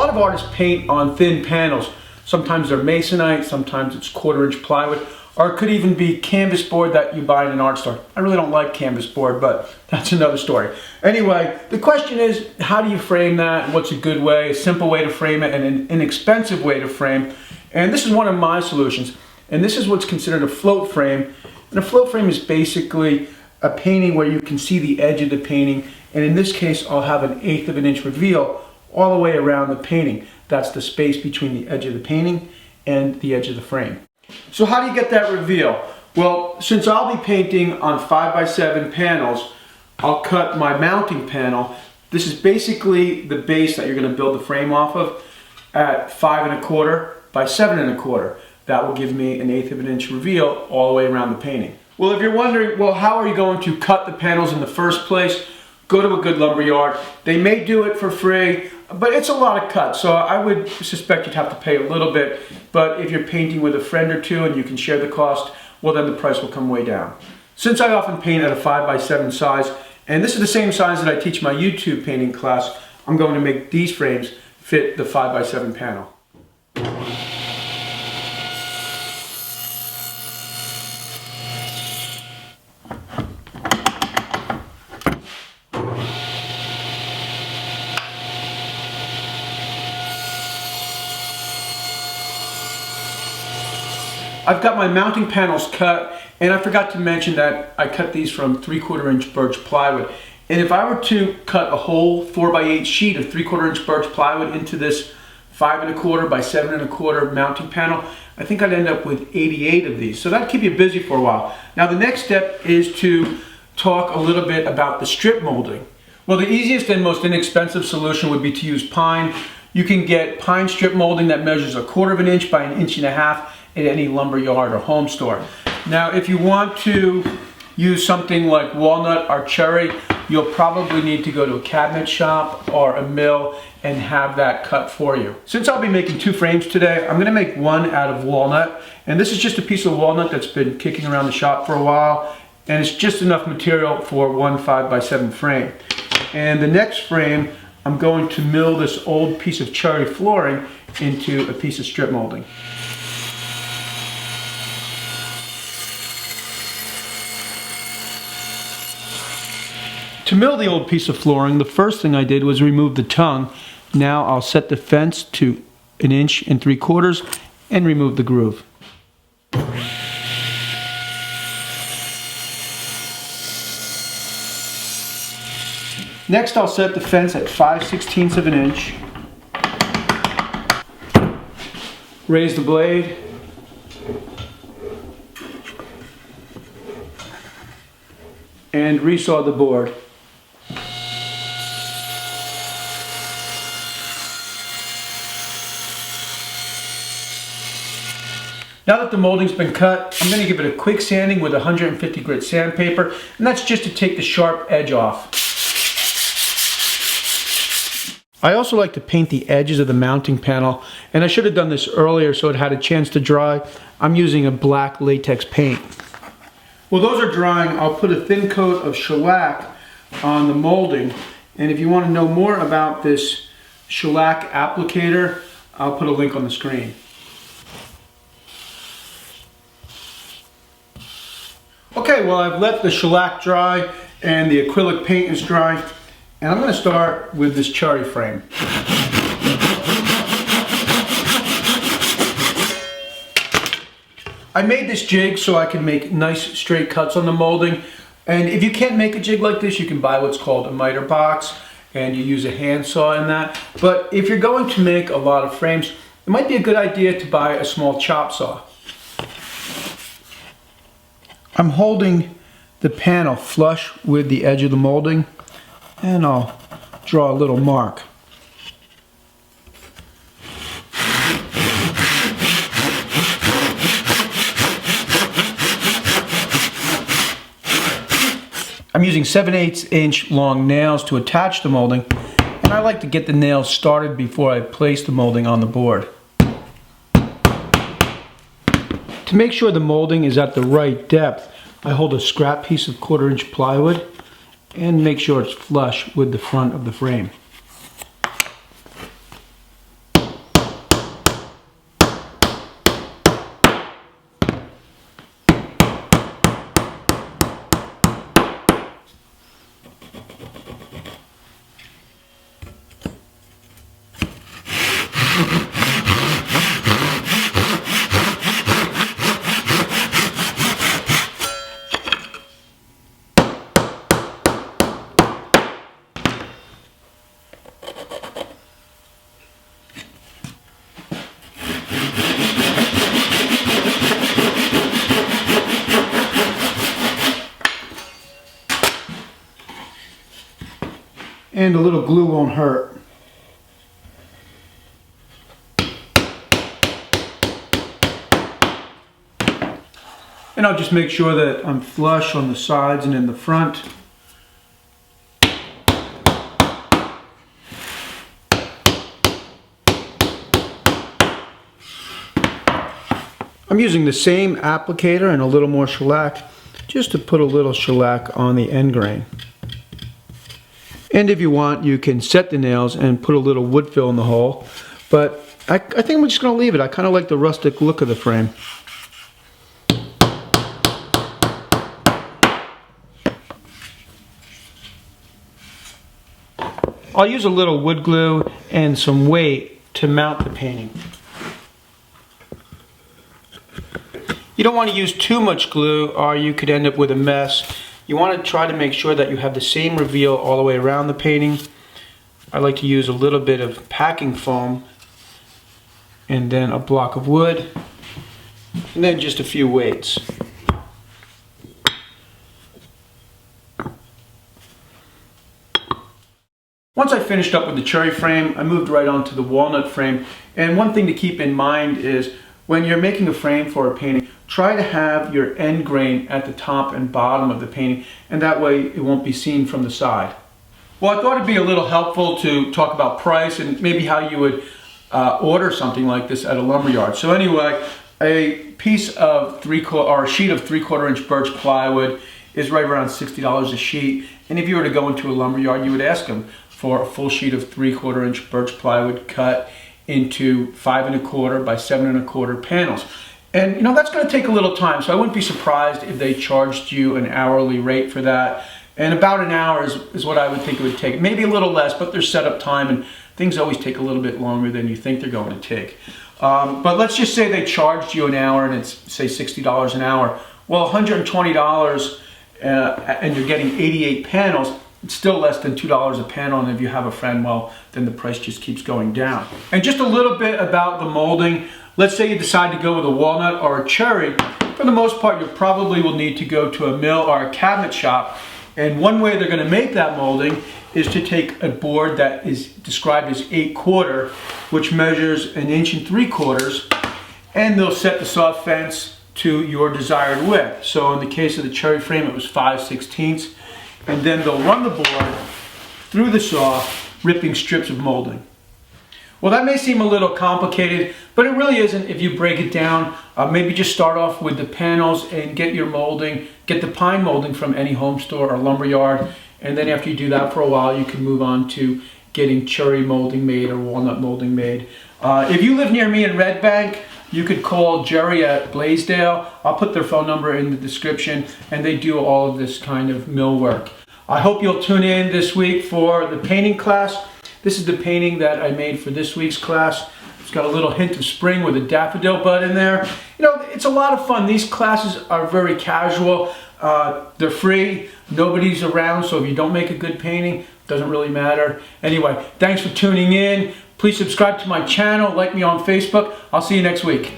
lot of artists paint on thin panels. Sometimes they're masonite, sometimes it's 1/4 inch plywood, or it could even be canvas board that you buy in an art store. I really don't like canvas board, but that's another story. Anyway, the question is, how do you frame that? What's a good way, a simple way to frame it, and an inexpensive way to frame? And this is one of my solutions. And this is what's considered a float frame. And a float frame is basically a painting where you can see the edge of the painting. And in this case, I'll have an 1/8 of an inch reveal all the way around the painting. That's the space between the edge of the painting and the edge of the frame. So how do you get that reveal? Well, since I'll be painting on 5x7 panels, I'll cut my mounting panel. This is basically the base that you're going to build the frame off of at 5 1/4 by 7 1/4. That will give me an 1/8 of an inch reveal all the way around the painting. Well, if you're wondering, well, how are you going to cut the panels in the first place? Go to a good lumber yard. They may do it for free, but it's a lot of cuts, so I would suspect you'd have to pay a little bit. But if you're painting with a friend or two and you can share the cost, well, then the price will come way down. Since I often paint at a 5x7 size, and this is the same size that I teach my YouTube painting class, I'm going to make these frames fit the 5x7 panel. I've got my mounting panels cut, and I forgot to mention that I cut these from 3/4 inch birch plywood. And if I were to cut a whole 4x8 sheet of 3/4 inch birch plywood into this 5 1/4 by 7 1/4 mounting panel, I think I'd end up with 88 of these. So that'd keep you busy for a while. Now the next step is to talk a little bit about the strip molding. Well, the easiest and most inexpensive solution would be to use pine. You can get pine strip molding that measures 1/4 of an inch by 1.5 inches at any lumber yard or home store. Now, if you want to use something like walnut or cherry, you'll probably need to go to a cabinet shop or a mill and have that cut for you. Since I'll be making 2 frames today, I'm going to make one out of walnut. And this is just a piece of walnut that's been kicking around the shop for a while. And it's just enough material for one 5x7 frame. And the next frame, I'm going to mill this old piece of cherry flooring into a piece of strip molding. To mill the old piece of flooring, the first thing I did was remove the tongue. Now I'll set the fence to 1 3/4 inches and remove the groove. Next I'll set the fence at 5/16 of an inch. Raise the blade. And resaw the board. Now that the molding's been cut, I'm going to give it a quick sanding with 150 grit sandpaper, and that's just to take the sharp edge off. I also like to paint the edges of the mounting panel, and I should have done this earlier so it had a chance to dry. I'm using a black latex paint. While those are drying, I'll put a thin coat of shellac on the molding, and if you want to know more about this shellac applicator, I'll put a link on the screen. Okay, well, I've let the shellac dry and the acrylic paint is dry, and I'm going to start with this cherry frame. I made this jig so I can make nice straight cuts on the molding, and if you can't make a jig like this, you can buy what's called a miter box, and you use a handsaw in that. But if you're going to make a lot of frames, it might be a good idea to buy a small chop saw. I'm holding the panel flush with the edge of the molding, and I'll draw a little mark. I'm using 7/8 inch long nails to attach the molding, and I like to get the nails started before I place the molding on the board. To make sure the molding is at the right depth, I hold a scrap piece of 1/4 inch plywood and make sure it's flush with the front of the frame. And a little glue won't hurt. And I'll just make sure that I'm flush on the sides and in the front. I'm using the same applicator and a little more shellac just to put a little shellac on the end grain. And if you want, you can set the nails and put a little wood fill in the hole. But I think I'm just going to leave it. I kind of like the rustic look of the frame. I'll use a little wood glue and some weight to mount the painting. You don't want to use too much glue or you could end up with a mess. You want to try to make sure that you have the same reveal all the way around the painting. I like to use a little bit of packing foam and then a block of wood and then just a few weights. Once I finished up with the cherry frame, I moved right on to the walnut frame. And one thing to keep in mind is when you're making a frame for a painting, try to have your end grain at the top and bottom of the painting, and that way it won't be seen from the side. Well, I thought it'd be a little helpful to talk about price and maybe how you would order something like this at a lumberyard. So anyway, a piece of or a sheet of 3/4 inch birch plywood is right around $60 a sheet. And if you were to go into a lumberyard, you would ask them for a full sheet of 3/4 inch birch plywood cut into 5 1/4 by 7 1/4 panels. And you know, that's going to take a little time, so I wouldn't be surprised if they charged you an hourly rate for that. And about an hour is what I would think it would take. Maybe a little less, but there's setup time and things always take a little bit longer than you think they're going to take. But let's just say they charged you an hour and it's, say, $60 an hour. Well, $120 and you're getting 88 panels, it's still less than $2 a panel, and if you have a friend, well, then the price just keeps going down. And just a little bit about the molding. Let's say you decide to go with a walnut or a cherry. For the most part, you probably will need to go to a mill or a cabinet shop. And one way they're going to make that molding is to take a board that is described as 8/4, which measures 1 3/4 inches, and they'll set the saw fence to your desired width. So in the case of the cherry frame, it was 5/16, and then they'll run the board through the saw, ripping strips of molding. Well, that may seem a little complicated, but it really isn't if you break it down. Maybe just start off with the panels and get your molding, get the pine molding from any home store or lumberyard, and then after you do that for a while, you can move on to getting cherry molding made or walnut molding made. If you live near me in Red Bank, you could call Jerry at Blaisdell. I'll put their phone number in the description, and they do all of this kind of mill work. I hope you'll tune in this week for the painting class. This is the painting that I made for this week's class. It's got a little hint of spring with a daffodil bud in there. You know, it's a lot of fun. These classes are very casual. They're free. Nobody's around, so if you don't make a good painting, it doesn't really matter. Anyway, thanks for tuning in. Please subscribe to my channel, like me on Facebook. I'll see you next week.